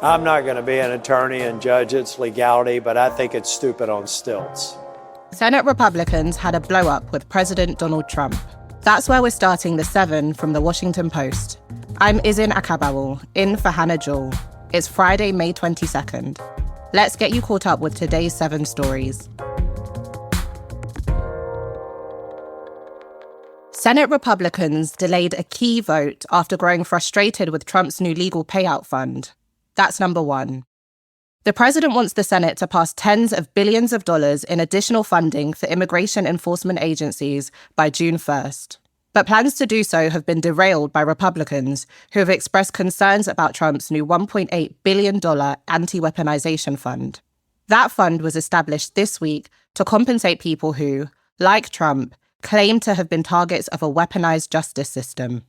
I'm not going to be an attorney and judge its legality, but I think it's stupid on stilts. Senate Republicans had a blow-up with President Donald Trump. That's where we're starting the 7 from the Washington Post. I'm Izin Akabawal, in for Hannah Jewell. It's Friday, May 22nd. Let's get you caught up with today's 7 stories. Senate Republicans delayed a key vote after growing frustrated with Trump's new legal payout fund. That's number 1. The president wants the Senate to pass tens of billions of dollars in additional funding for immigration enforcement agencies by June 1st. But plans to do so have been derailed by Republicans who have expressed concerns about Trump's new $1.8 billion anti-weaponization fund. That fund was established this week to compensate people who, like Trump, claim to have been targets of a weaponized justice system.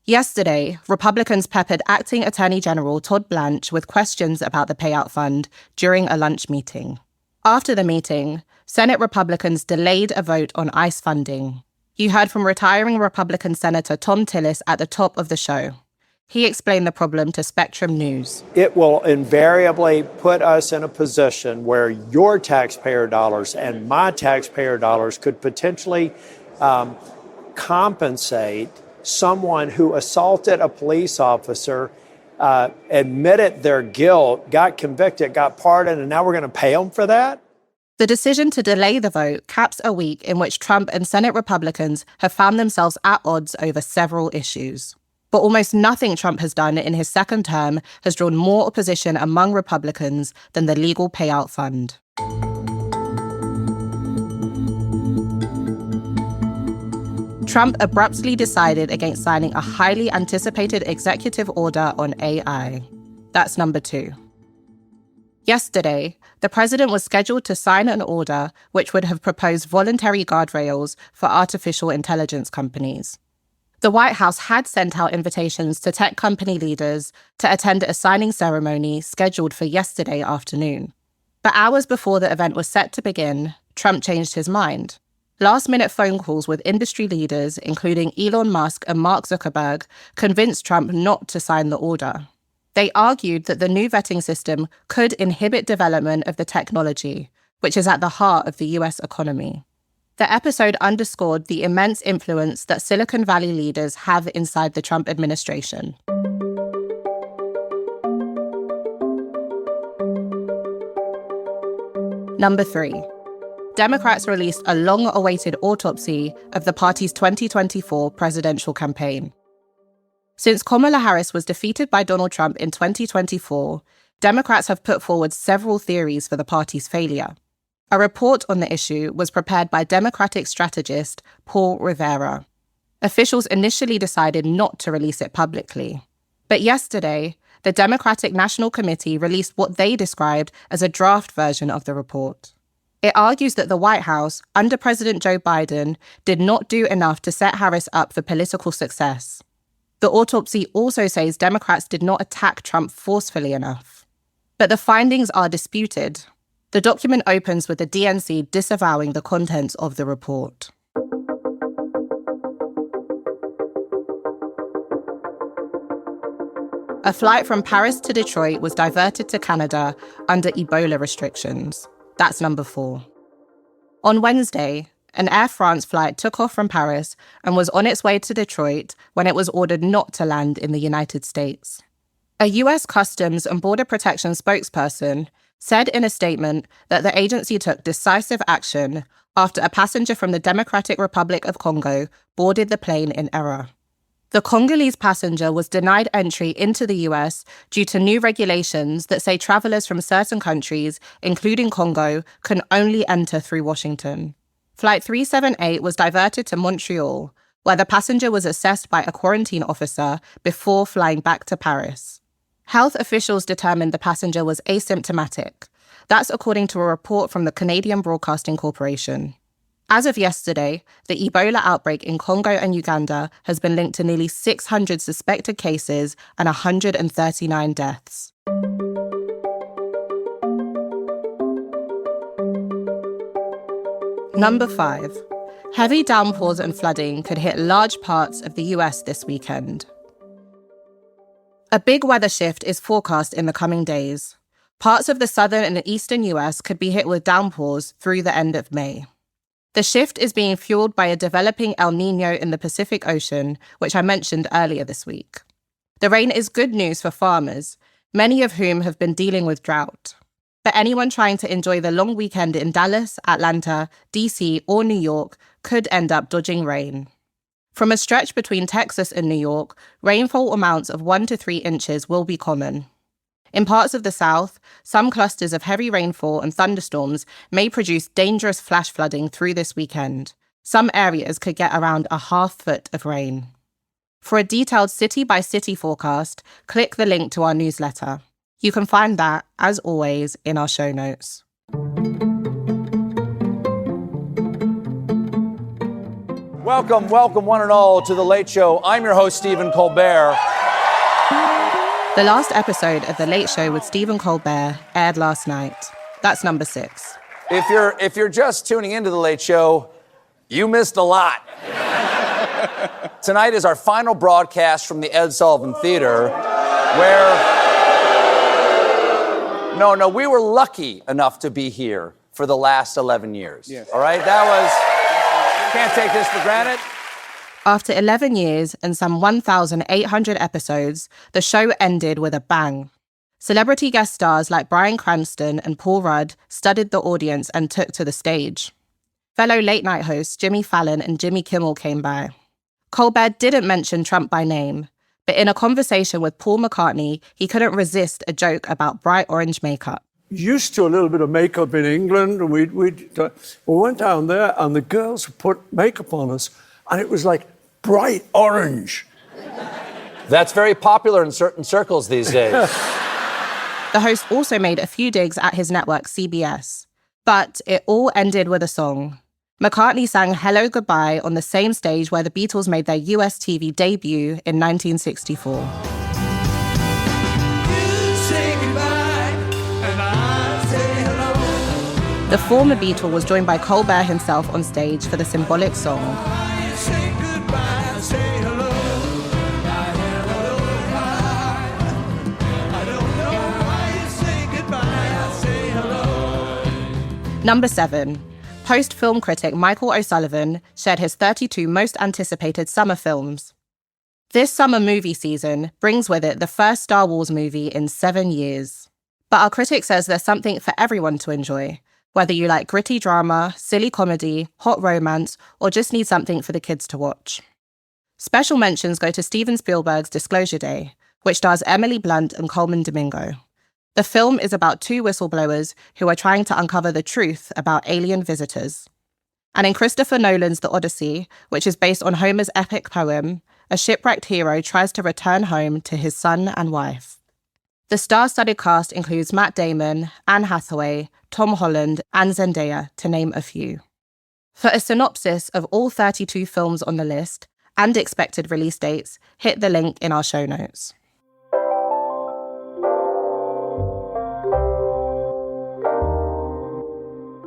Yesterday, Republicans peppered Acting Attorney General Todd Blanche with questions about the payout fund during a lunch meeting. After the meeting, Senate Republicans delayed a vote on ICE funding. You heard from retiring Republican Senator Tom Tillis at the top of the show. He explained the problem to Spectrum News. It will invariably put us in a position where your taxpayer dollars and my taxpayer dollars could potentially compensate someone who assaulted a police officer, admitted their guilt, got convicted, got pardoned, and now we're going to pay them for that? The decision to delay the vote caps a week in which Trump and Senate Republicans have found themselves at odds over several issues. But almost nothing Trump has done in his second term has drawn more opposition among Republicans than the legal payout fund. Trump abruptly decided against signing a highly anticipated executive order on AI. That's number 2. Yesterday, the president was scheduled to sign an order which would have proposed voluntary guardrails for artificial intelligence companies. The White House had sent out invitations to tech company leaders to attend a signing ceremony scheduled for yesterday afternoon. But hours before the event was set to begin, Trump changed his mind. Last-minute phone calls with industry leaders, including Elon Musk and Mark Zuckerberg, convinced Trump not to sign the order. They argued that the new vetting system could inhibit development of the technology, which is at the heart of the US economy. The episode underscored the immense influence that Silicon Valley leaders have inside the Trump administration. Number 3. Democrats released a long-awaited autopsy of the party's 2024 presidential campaign. Since Kamala Harris was defeated by Donald Trump in 2024, Democrats have put forward several theories for the party's failure. A report on the issue was prepared by Democratic strategist Paul Rivera. Officials initially decided not to release it publicly. But yesterday, the Democratic National Committee released what they described as a draft version of the report. It argues that the White House, under President Joe Biden, did not do enough to set Harris up for political success. The autopsy also says Democrats did not attack Trump forcefully enough. But the findings are disputed. The document opens with the DNC disavowing the contents of the report. A flight from Paris to Detroit was diverted to Canada under Ebola restrictions. That's number 4. On Wednesday, an Air France flight took off from Paris and was on its way to Detroit when it was ordered not to land in the United States. A US Customs and Border Protection spokesperson said in a statement that the agency took decisive action after a passenger from the Democratic Republic of Congo boarded the plane in error. The Congolese passenger was denied entry into the US due to new regulations that say travelers from certain countries, including Congo, can only enter through Washington. Flight 378 was diverted to Montreal, where the passenger was assessed by a quarantine officer before flying back to Paris. Health officials determined the passenger was asymptomatic. That's according to a report from the Canadian Broadcasting Corporation. As of yesterday, the Ebola outbreak in Congo and Uganda has been linked to nearly 600 suspected cases and 139 deaths. Number 5. Heavy downpours and flooding could hit large parts of the US this weekend. A big weather shift is forecast in the coming days. Parts of the southern and eastern US could be hit with downpours through the end of May. The shift is being fueled by a developing El Niño in the Pacific Ocean, which I mentioned earlier this week. The rain is good news for farmers, many of whom have been dealing with drought. But anyone trying to enjoy the long weekend in Dallas, Atlanta, DC, or New York could end up dodging rain. From a stretch between Texas and New York, rainfall amounts of 1 to 3 inches will be common. In parts of the South, some clusters of heavy rainfall and thunderstorms may produce dangerous flash flooding through this weekend. Some areas could get around a half-foot of rain. For a detailed city-by-city forecast, click the link to our newsletter. You can find that, as always, in our show notes. Welcome one and all to The Late Show. I'm your host, Stephen Colbert. The last episode of The Late Show with Stephen Colbert aired last night. That's number 6. If you're just tuning into The Late Show, you missed a lot. Tonight is our final broadcast from the Ed Sullivan Theater, where... No, we were lucky enough to be here for the last 11 years. Yes. All right? Can't take this for granted. After 11 years and some 1,800 episodes, the show ended with a bang. Celebrity guest stars like Bryan Cranston and Paul Rudd studied the audience and took to the stage. Fellow late-night hosts Jimmy Fallon and Jimmy Kimmel came by. Colbert didn't mention Trump by name, but in a conversation with Paul McCartney, he couldn't resist a joke about bright orange makeup. Used to a little bit of makeup in England, and we went down there, and the girls put makeup on us, and it was like bright orange. That's very popular in certain circles these days. The host also made a few digs at his network, CBS. But it all ended with a song. McCartney sang Hello Goodbye on the same stage where the Beatles made their US TV debut in 1964. The former Beatle was joined by Colbert himself on stage for the symbolic song. Number 7. Post-film critic Michael O'Sullivan shared his 32 most anticipated summer films. This summer movie season brings with it the first Star Wars movie in 7 years. But our critic says there's something for everyone to enjoy, whether you like gritty drama, silly comedy, hot romance, or just need something for the kids to watch. Special mentions go to Steven Spielberg's Disclosure Day, which stars Emily Blunt and Coleman Domingo. The film is about 2 whistleblowers who are trying to uncover the truth about alien visitors. And in Christopher Nolan's The Odyssey, which is based on Homer's epic poem, a shipwrecked hero tries to return home to his son and wife. The star-studded cast includes Matt Damon, Anne Hathaway, Tom Holland, and Zendaya, to name a few. For a synopsis of all 32 films on the list and expected release dates, hit the link in our show notes.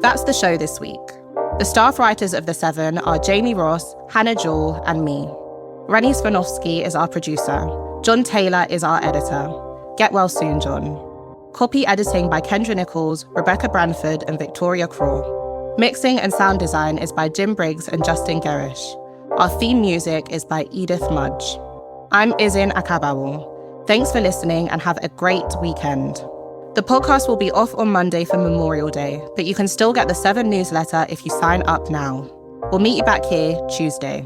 That's the show this week. The staff writers of The 7 are Jamie Ross, Hannah Jewell, and me. Rennie Svanovsky is our producer. John Taylor is our editor. Get well soon, John. Copy editing by Kendra Nichols, Rebecca Branford, and Victoria Craw. Mixing and sound design is by Jim Briggs and Justin Gerish. Our theme music is by Edith Mudge. I'm Izin Akabawu. Thanks for listening and have a great weekend. The podcast will be off on Monday for Memorial Day, but you can still get the 7 newsletter if you sign up now. We'll meet you back here Tuesday.